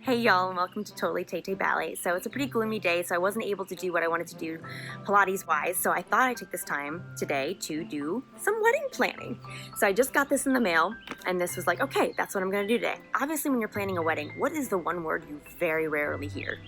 Hey y'all, and welcome to TayTayballet. So it's a pretty gloomy day, so I wasn't able to do what I wanted to do Pilates-wise, so I thought I'd take this time today to do some wedding planning. So I just got this in the mail, and this was like, okay, that's what I'm gonna do today. Obviously, when you're planning a wedding, what is the one word you very rarely hear?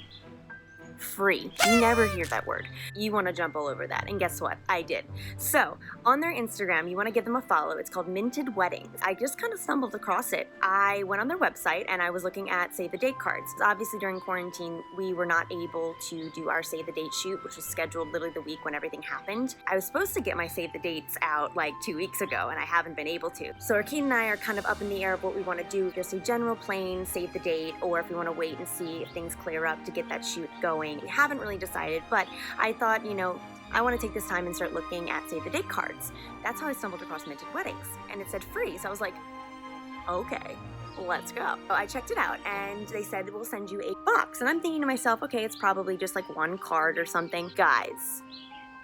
Free. You never hear that word. You want to jump all over that, and guess what? I did. So on their Instagram, you want to give them a follow. It's called Minted Weddings. I just kind of stumbled across it. I went on their website and I was looking at save the date cards. Obviously during quarantine, we were not able to do our save the date shoot, which was scheduled literally the week when everything happened. I was supposed to get my save the dates out like 2 weeks ago, and I haven't been able to. So Arkane and I are kind of up in the air of what we want to do, just a general plain save the date, or if we want to wait and see if things clear up to get that shoot going. We haven't really decided, but I thought, I want to take this time and start looking at save the date cards. That's how I stumbled across Minted Weddings, and it said free, so I was like, okay, let's go. So I checked it out, and they said we'll send you a box, and I'm thinking to myself, okay, it's probably just like one card or something. Guys,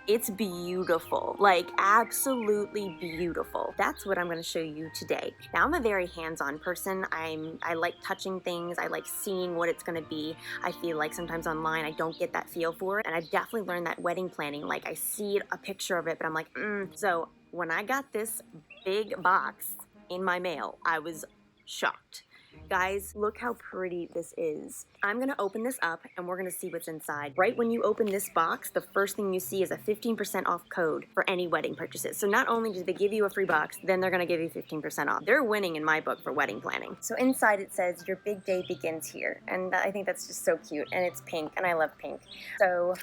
it's beautiful, like absolutely beautiful. That's what I'm going to show you today. Now, I'm a very hands-on person. I like touching things. I like seeing what it's going to be. I feel like sometimes online I don't get that feel for it, and I've definitely learned that wedding planning, like I see a picture of it, but I'm like, So when I got this big box in my mail, I was shocked. Guys, look how pretty this is. I'm gonna open this up and we're gonna see what's inside. Right when you open this box, the first thing you see is a 15% off code for any wedding purchases. So not only do they give you a free box, then they're gonna give you 15% off. They're winning in my book for wedding planning. So inside it says, your big day begins here. And I think that's just so cute, and it's pink, and I love pink. So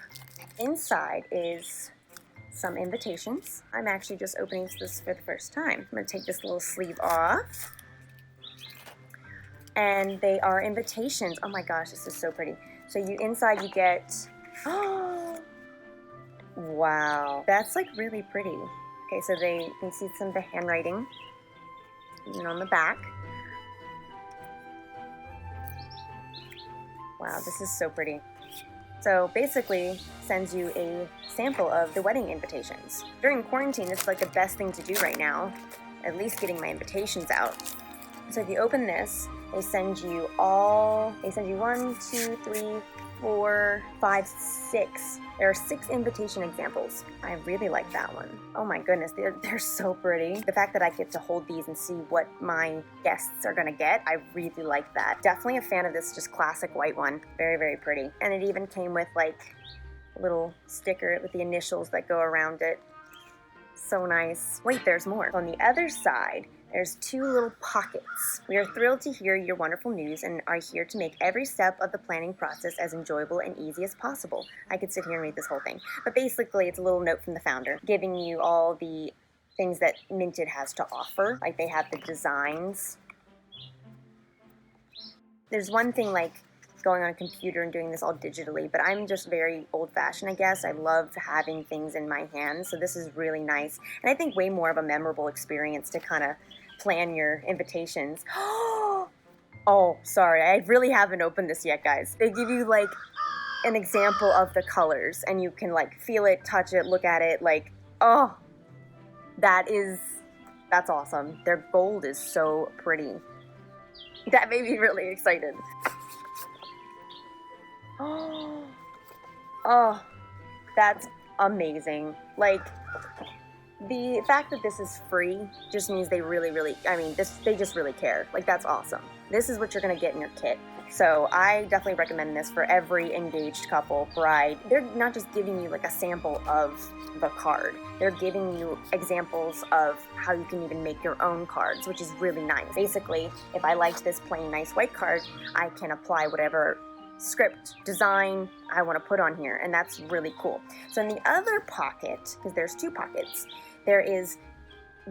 inside is some invitations. I'm actually just opening this for the first time. I'm gonna take this little sleeve off. And they are invitations. Oh my gosh, this is so pretty. So inside you get, oh, wow, that's like really pretty. Okay, so you can see some of the handwriting even on the back. Wow, this is so pretty. So basically sends you a sample of the wedding invitations. During quarantine, it's like the best thing to do right now, at least getting my invitations out. So if you open this, they send you 1, 2, 3, 4, 5, 6. There are 6 invitation examples. I really like that one. Oh my goodness, they're so pretty. The fact that I get to hold these and see what my guests are gonna get, I really like that. Definitely a fan of this just classic white one. Very, very pretty. And it even came with like a little sticker with the initials that go around it. So nice. Wait, there's more. On the other side, there's 2 little pockets. We are thrilled to hear your wonderful news and are here to make every step of the planning process as enjoyable and easy as possible. I could sit here and read this whole thing. But basically, it's a little note from the founder giving you all the things that Minted has to offer. Like they have the designs. There's one thing like going on a computer and doing this all digitally, but I'm just very old-fashioned, I guess. I love having things in my hands, so this is really nice. And I think way more of a memorable experience to kind of plan your invitations. Oh, sorry, I really haven't opened this yet, guys. They give you like an example of the colors, and you can like feel it, touch it, look at it, like, oh, that's awesome. Their gold is so pretty. That made me really excited. Oh, that's amazing. Like, the fact that this is free just means they really, they just really care. Like, that's awesome. This is what you're gonna get in your kit. So I definitely recommend this for every engaged couple, bride. They're not just giving you like a sample of the card. They're giving you examples of how you can even make your own cards, which is really nice. Basically, if I liked this plain nice white card, I can apply whatever script, design I want to put on here, and that's really cool. So in the other pocket, because there's 2 pockets, there is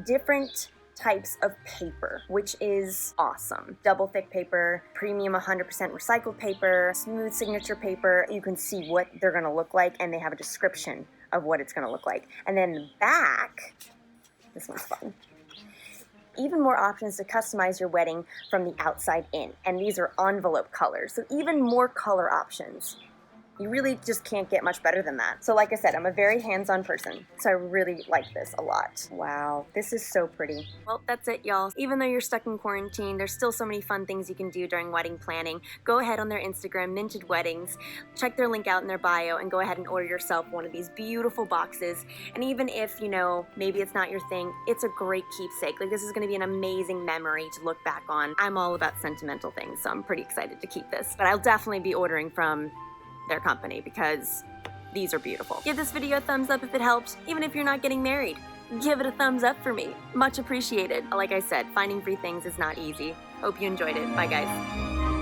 different types of paper, which is awesome. Double thick paper, premium 100% recycled paper, smooth signature paper. You can see what they're gonna look like, and they have a description of what it's gonna look like. And then the back, this one's fun. Even more options to customize your wedding from the outside in. And these are envelope colors, so even more color options. You really just can't get much better than that. So like I said, I'm a very hands-on person, so I really like this a lot. Wow, this is so pretty. Well, that's it, y'all. Even though you're stuck in quarantine, there's still so many fun things you can do during wedding planning. Go ahead on their Instagram, Minted Weddings, check their link out in their bio, and go ahead and order yourself one of these beautiful boxes. And even if, you know, maybe it's not your thing, it's a great keepsake. Like, this is gonna be an amazing memory to look back on. I'm all about sentimental things, so I'm pretty excited to keep this. But I'll definitely be ordering from their company because these are beautiful. Give this video a thumbs up if it helped, even if you're not getting married. Give it a thumbs up for me. Much appreciated. Like I said, finding free things is not easy. Hope you enjoyed it. Bye, guys.